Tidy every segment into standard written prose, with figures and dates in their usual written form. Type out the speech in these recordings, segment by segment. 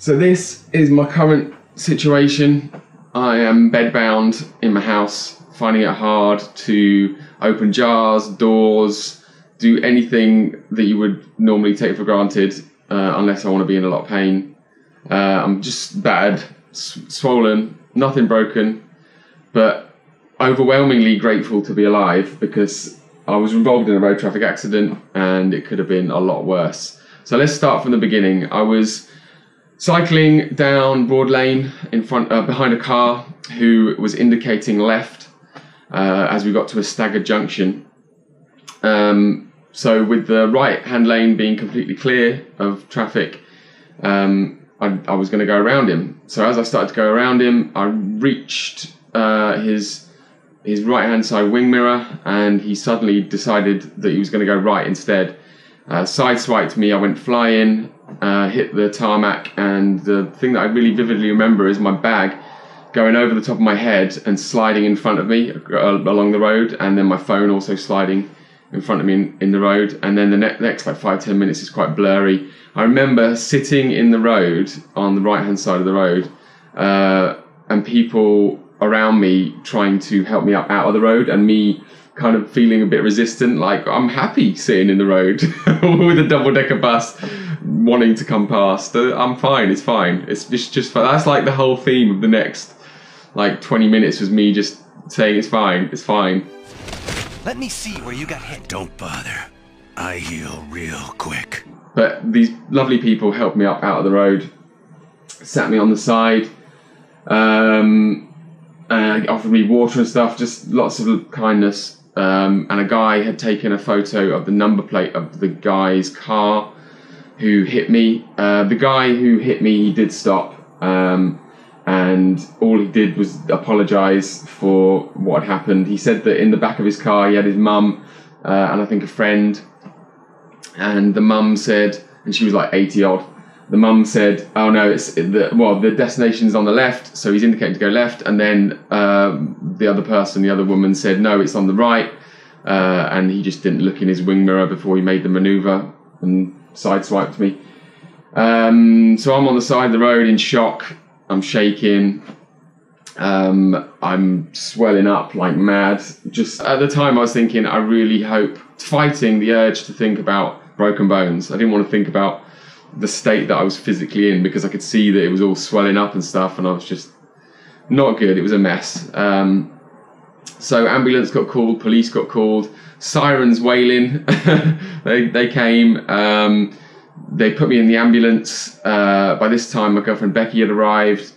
So this is my current situation. I am bedbound in my house, finding it hard to open jars, doors, do anything that you would normally take for granted, unless I want to be in a lot of pain. I'm just battered, swollen, nothing broken, but overwhelmingly grateful to be alive because I was involved in a road traffic accident and it could have been a lot worse. So let's start from the beginning. I was cycling down Broad Lane in front, behind a car who was indicating left as we got to a staggered junction. So with the right-hand lane being completely clear of traffic, I was going to go around him. So as I started to go around him, I reached his right-hand side wing mirror, and he suddenly decided that he was going to go right instead. Sideswiped me, I went flying, hit the tarmac, and the thing that I really vividly remember is my bag going over the top of my head and sliding in front of me along the road, and then my phone also sliding in front of me in the road, and then the next like 5-10 minutes is quite blurry. I remember sitting in the road on the right hand side of the road, and people around me trying to help me up out of the road, and me kind of feeling a bit resistant, like I'm happy sitting in the road with a double-decker bus wanting to come past. I'm fine, it's fine. It's just that's like the whole theme of the next like 20 minutes was me just saying it's fine, it's fine. Let me see where you got hit. Don't bother. I heal real quick. But these lovely people helped me up out of the road, sat me on the side, and offered me water and stuff, just lots of kindness. And a guy had taken a photo of the number plate of the guy's car who hit me. The guy who hit me, he did stop, and all he did was apologise for what had happened. He said that in the back of his car he had his mum and I think a friend, and the mum said, and she was like 80 odd, the mum said, oh no, the destination's on the left, so he's indicating to go left, and then the other woman said, no, it's on the right, and he just didn't look in his wing mirror before he made the manoeuvre and sideswiped me. So I'm on the side of the road in shock, I'm shaking, I'm swelling up like mad. Just at the time I was thinking, I really hope, fighting the urge to think about broken bones. I didn't want to think about the state that I was physically in because I could see that it was all swelling up and stuff, and I was just not good. It was a mess. So ambulance got called, police got called, sirens wailing. they came. They put me in the ambulance. By this time my girlfriend Becky had arrived.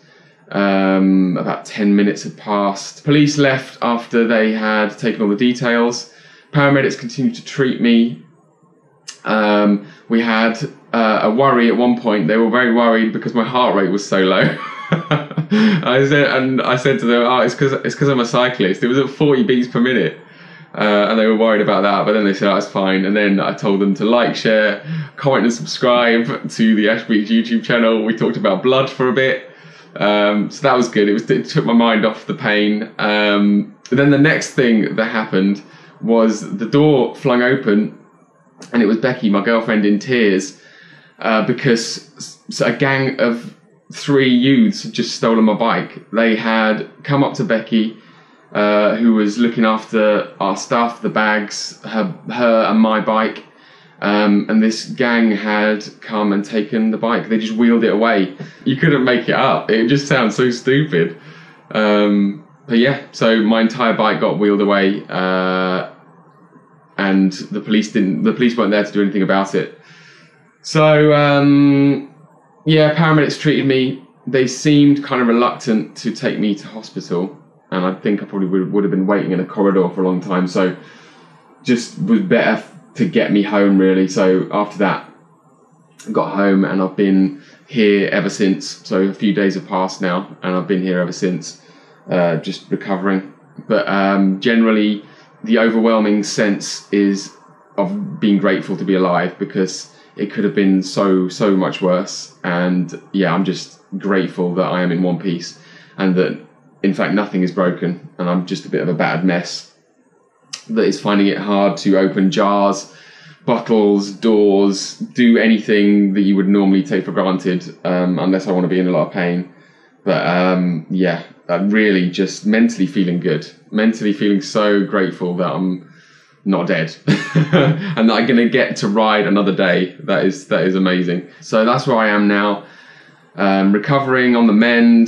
About 10 minutes had passed. Police left after they had taken all the details. Paramedics continued to treat me. We had a worry at one point. They were very worried because my heart rate was so low. I said to them, oh, it's because I'm a cyclist. It was at 40 beats per minute. And they were worried about that, but then they said, oh, it's fine. And then I told them to like, share, comment and subscribe to the Ash Beach YouTube channel. We talked about blood for a bit. So that was good. It took my mind off the pain. Then the next thing that happened was the door flung open, and it was Becky, my girlfriend, in tears because a gang of 3 youths had just stolen my bike. They had come up to Becky, who was looking after our stuff, the bags, her and my bike, and this gang had come and taken the bike. They just wheeled it away. You couldn't make it up. It just sounds so stupid. But yeah, so my entire bike got wheeled away, and the police weren't there to do anything about it. So yeah, paramedics treated me. They seemed kind of reluctant to take me to hospital, and I think I probably would have been waiting in a corridor for a long time, so just was better to get me home really. So after that I got home, and I've been here ever since. So a few days have passed now, and I've been here ever since, just recovering. But generally the overwhelming sense is of being grateful to be alive, because it could have been so much worse. And yeah, I'm just grateful that I am in one piece, and that in fact nothing is broken, and I'm just a bit of a bad mess that is finding it hard to open jars, bottles, doors, do anything that you would normally take for granted, unless I want to be in a lot of pain. But yeah, really just mentally feeling good, mentally feeling so grateful that I'm not dead and that I'm going to get to ride another day. That is amazing. So that's where I am now, recovering on the mend,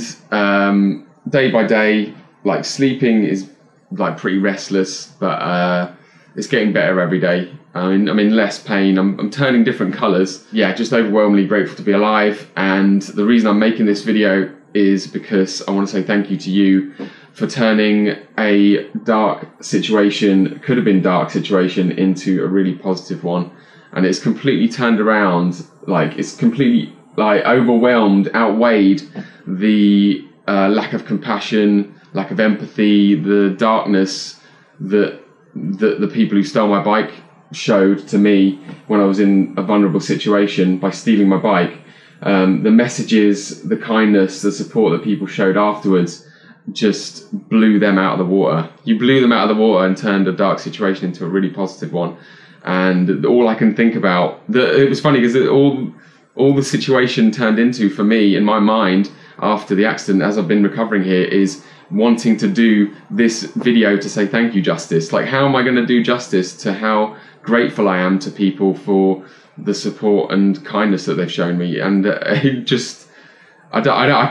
day by day. Like, sleeping is like pretty restless, but it's getting better every day. I'm in less pain. I'm turning different colours. Yeah, just overwhelmingly grateful to be alive. And the reason I'm making this video is because I want to say thank you to you for turning a dark situation, could have been dark situation, into a really positive one. And it's completely turned around. Like, it's completely overwhelmed, outweighed the lack of compassion, lack of empathy, the darkness that the people who stole my bike showed to me when I was in a vulnerable situation by stealing my bike. The messages, the kindness, the support that people showed afterwards just blew them out of the water. You blew them out of the water and turned a dark situation into a really positive one. And all I can think about, it was funny because all the situation turned into for me in my mind after the accident, as I've been recovering here, is wanting to do this video to say thank you, justice. Like, how am I going to do justice to how grateful I am to people for the support and kindness that they've shown me? And I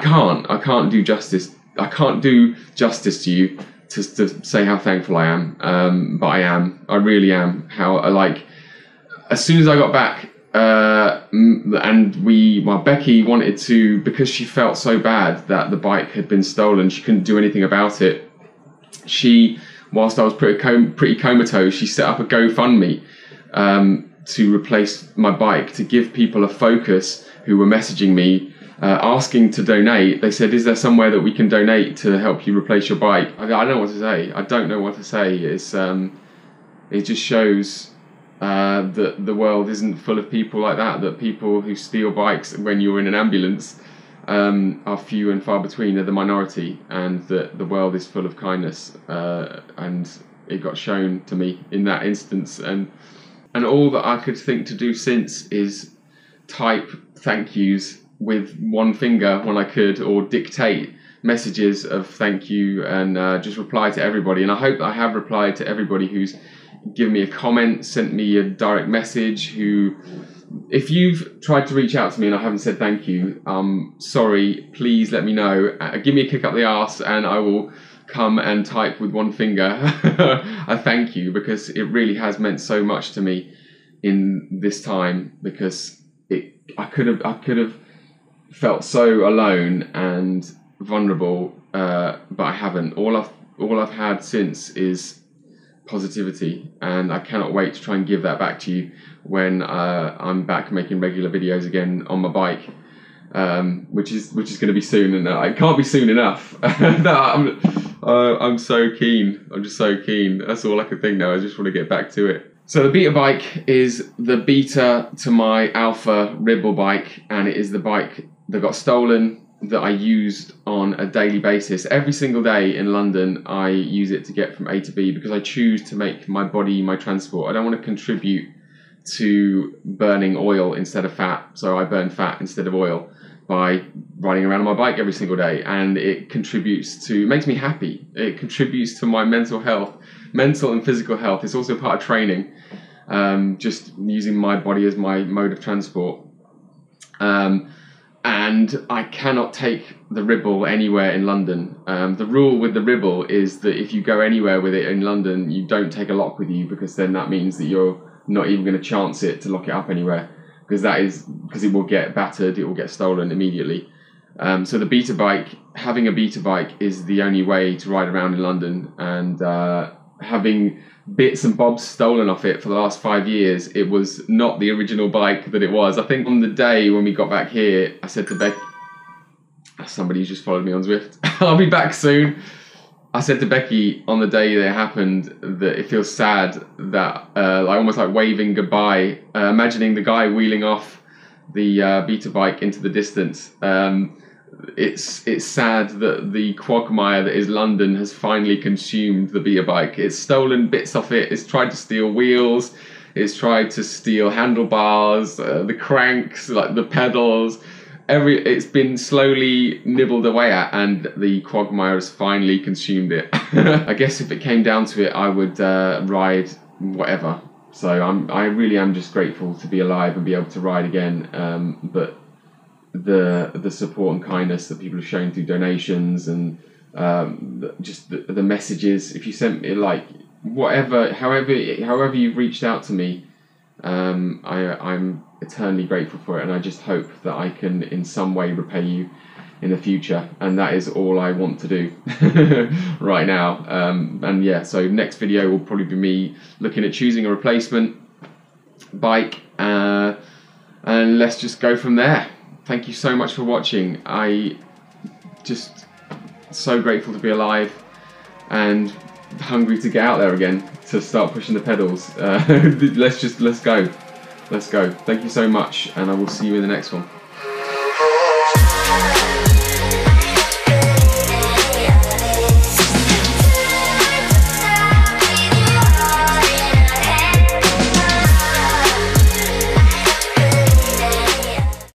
can't do justice. I can't do justice to you to say how thankful I am. But I really am. As soon as I got back, and Becky wanted to, because she felt so bad that the bike had been stolen, she couldn't do anything about it. Whilst I was pretty comatose, she set up a GoFundMe to replace my bike, to give people a focus who were messaging me, asking to donate. They said, is there somewhere that we can donate to help you replace your bike? I don't know what to say. I don't know what to say. It just shows that the world isn't full of people like that people who steal bikes when you're in an ambulance are few and far between, are the minority, and that the world is full of kindness, and it got shown to me in that instance. And all that I could think to do since is type thank yous with one finger when I could, or dictate messages of thank you, and just reply to everybody. And I hope that I have replied to everybody who's given me a comment, sent me a direct message. If you've tried to reach out to me and I haven't said thank you, sorry, please let me know. Give me a kick up the arse and I will come and type with one finger a thank you, because it really has meant so much to me in this time, because I could have felt so alone and vulnerable, but I haven't. All I've had since is positivity, and I cannot wait to try and give that back to you when I'm back making regular videos again on my bike, which is going to be soon, and it can't be soon enough. I'm so keen. I'm just so keen. That's all I can think now. I just want to get back to it. So the beta bike is the beta to my Alpha Ribble bike, and it is the bike that got stolen, that I used on a daily basis. Every single day in London, I use it to get from A to B, because I choose to make my body my transport. I don't want to contribute to burning oil instead of fat, so I burn fat instead of oil by riding around on my bike every single day, and it makes me happy. It contributes to my mental and physical health. It's also part of training, just using my body as my mode of transport. And I cannot take the Ribble anywhere in London. The rule with the Ribble is that if you go anywhere with it in London, you don't take a lock with you, because then that means that you're not even going to chance it to lock it up anywhere, because it will get battered, it will get stolen immediately. So the beta bike, having a beta bike is the only way to ride around in London, and having bits and bobs stolen off it for the last 5 years, it was not the original bike that it was. I think on the day when we got back here, I said to Becky, somebody's just followed me on Zwift, I'll be back soon. I said to Becky on the day that it happened that it feels sad that, almost like waving goodbye, imagining the guy wheeling off the beta bike into the distance. It's sad that the quagmire that is London has finally consumed the beta bike. It's stolen bits off it. It's tried to steal wheels. It's tried to steal handlebars, the cranks, like the pedals. It's been slowly nibbled away at, and the quagmire has finally consumed it. I guess if it came down to it, I would ride whatever. So I really am just grateful to be alive and be able to ride again. But the support and kindness that people have shown through donations and just the messages. If you sent me like whatever, however you've reached out to me, I'm eternally grateful for it, and I just hope that I can in some way repay you in the future, and that is all I want to do right now. And yeah, so next video will probably be me looking at choosing a replacement bike, and let's just go from there. Thank you so much for watching. I just so grateful to be alive and hungry to get out there again to start pushing the pedals. Let's go. Thank you so much, and I will see you in the next one.